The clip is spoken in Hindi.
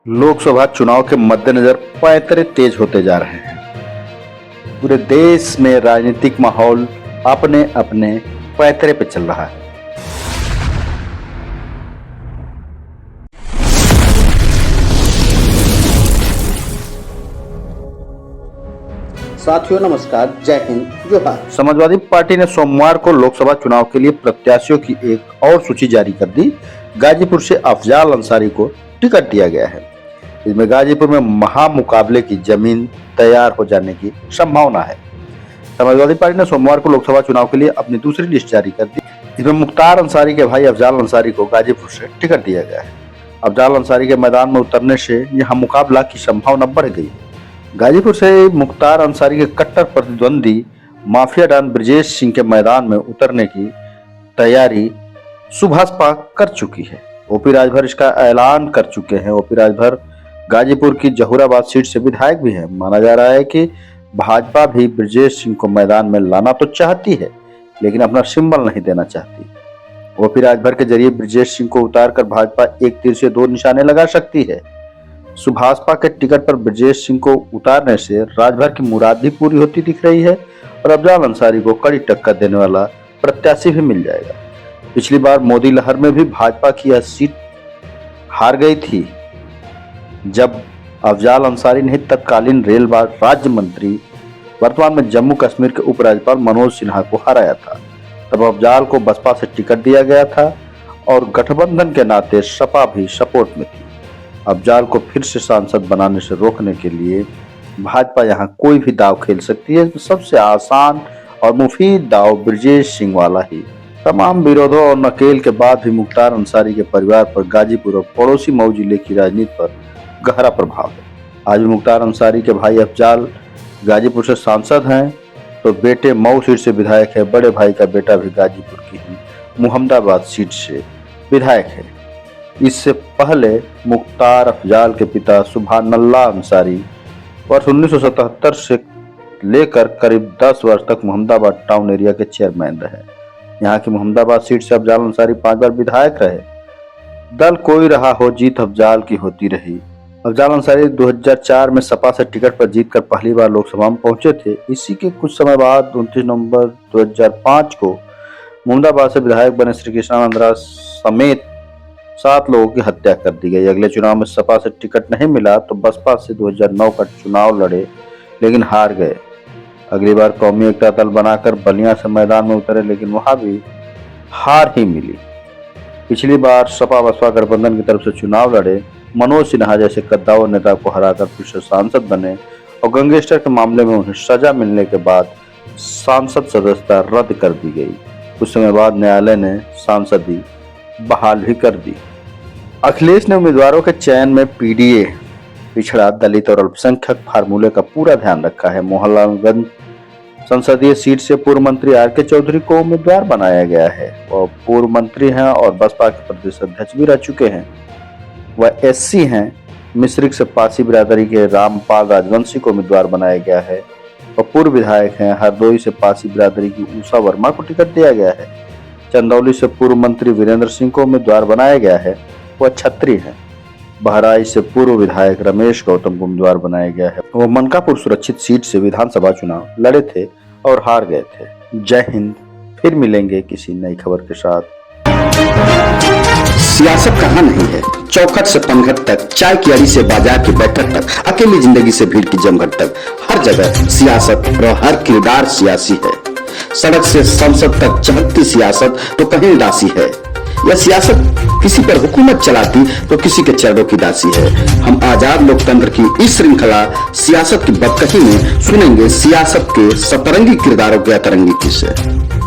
लोकसभा चुनाव के मद्देनजर पैंतरे तेज होते जा रहे हैं। पूरे देश में राजनीतिक माहौल अपने अपने पैंतरे पे चल रहा है। साथियों नमस्कार, जय हिंद, जोहार। समाजवादी पार्टी ने सोमवार को लोकसभा चुनाव के लिए प्रत्याशियों की एक और सूची जारी कर दी। गाजीपुर से अफजाल अंसारी को टिकट दिया गया है। इसमें गाजीपुर में महामुकाबले की जमीन तैयार हो जाने की संभावना है। समाजवादी पार्टी ने सोमवार को लोकसभा चुनाव के लिए अपनी दूसरी लिस्ट जारी कर दी। इसमें मुख्तार अंसारी के भाई अफजाल अंसारी को गाजीपुर से टिकट दिया गया है। अफजाल अंसारी के मैदान में उतरने से यहां मुकाबला की संभावना बढ़ गई। गाजीपुर से मुख्तार अंसारी के कट्टर प्रतिद्वंदी माफिया डॉन ब्रजेश सिंह के मैदान में उतरने की तैयारी सुभाषपा कर चुकी है। ओपी राजभर इसका ऐलान कर चुके हैं। ओपी राजभर गाजीपुर की जहूराबाद सीट से विधायक भी हैं। माना जा रहा है कि भाजपा भी ब्रजेश सिंह को मैदान में लाना तो चाहती है, लेकिन अपना सिंबल नहीं देना चाहती। ओपी राजभर के जरिए ब्रजेश सिंह को उतारकर भाजपा एक तीर से दो निशाने लगा सकती है। सुभाषपा के टिकट पर ब्रजेश सिंह को उतारने से राजभर की मुराद भी पूरी होती दिख रही है और अफजाल अंसारी को कड़ी टक्कर देने वाला प्रत्याशी भी मिल जाएगा। पिछली बार मोदी लहर में भी भाजपा की यह सीट हार गई थी, जब अफजाल अंसारी ने तत्कालीन रेल राज्य मंत्री, वर्तमान में जम्मू कश्मीर के उपराज्यपाल मनोज सिन्हा को हराया था। तब अफजाल को बसपा से टिकट दिया गया था और गठबंधन के नाते सपा भी सपोर्ट में थी। अफजाल को फिर से सांसद बनाने से रोकने के लिए भाजपा यहां कोई भी दाव खेल सकती है। सबसे आसान और मुफीद दाव ब्रजेश सिंह वाला ही। तमाम विरोधों और नकेल के बाद भी मुख्तार अंसारी के परिवार पर गाजीपुर और पड़ोसी मऊ जिले की राजनीति पर गहरा प्रभाव है। आज भी मुख्तार अंसारी के भाई अफजाल गाजीपुर से सांसद हैं, तो बेटे मऊ सीट से विधायक है। बड़े भाई का बेटा भी गाजीपुर की ही मुहम्मदाबाद सीट से विधायक है। इससे पहले मुख्तार अफजाल के पिता सुभानल्लाह अंसारी वर्ष 1977 से लेकर करीब 10 वर्ष तक मुहम्मदाबाद टाउन एरिया के चेयरमैन रहे। यहाँ की मुहम्मदाबाद सीट से अफजाल अंसारी 5 बार विधायक रहे। दल कोई रहा हो, जीत अफजाल की होती रही। अफजाल अंसारी 2004 में सपा से टिकट पर जीतकर पहली बार लोकसभा में पहुंचे थे। इसी के कुछ समय बाद 29 नवंबर 2005 को मुहम्मदाबाद से विधायक बने श्री कृष्णानंद राज समेत 7 लोगों की हत्या कर दी गई। अगले चुनाव में सपा से टिकट नहीं मिला तो बसपा से 2009 का चुनाव लड़े, लेकिन हार गए। अगली बार कौमी एकता दल बनाकर बलिया से मैदान में उतरे, लेकिन वहां भी हार ही मिली। पिछली बार सपा बसपा गठबंधन की तरफ से चुनाव लड़े, मनोज सिन्हा जैसे कद्दावर नेता को हराकर फिर से सांसद बने और गैंगस्टर के मामले में उन्हें सजा मिलने के बाद सांसद सदस्यता रद्द कर दी गई। कुछ समय बाद न्यायालय ने सांसदी बहाल भी कर दी। अखिलेश ने उम्मीदवारों के चयन में पीडीए, पिछड़ा, दलित और अल्पसंख्यक फार्मूले का पूरा ध्यान रखा है। मोहनलालगंज संसदीय सीट से पूर्व मंत्री आर.के. चौधरी को उम्मीदवार बनाया गया है। वह पूर्व मंत्री हैं और बसपा के प्रदेश अध्यक्ष भी रह चुके हैं। वह एससी हैं। मिश्रिक से पासी बिरादरी के रामपाल राजवंशी को उम्मीदवार बनाया गया है। वह पूर्व विधायक हैं। हरदोई से पासी बिरादरी की उषा वर्मा को टिकट दिया गया है। चंदौली से पूर्व मंत्री वीरेंद्र सिंह को उम्मीदवार बनाया गया है। वह छत्री हैं। बहराइच से पूर्व विधायक रमेश गौतम को उम्मीदवार बनाया गया है। वह मनकापुर सुरक्षित सीट से विधानसभा चुनाव लड़े थे और हार गए थे। जय हिंद। फिर मिलेंगे किसी नई खबर के साथ। सियासत कहाँ नहीं है, चौखट से पनघट तक, चाय की अड़ी से बाजार की बैठक तक, अकेली जिंदगी से भीड़ की जमघट तक, हर जगह सियासत और हर किरदार सियासी है। सड़क से संसद तक चहकती सियासत तो कहीं दासी है। यह सियासत किसी पर हुकूमत चलाती तो किसी के चरणों की दासी है। हम आजाद लोकतंत्र की इस श्रृंखला सियासत की बदकही में सुनेंगे सियासत के सतरंगी किरदारों के अतरंगी किस्से।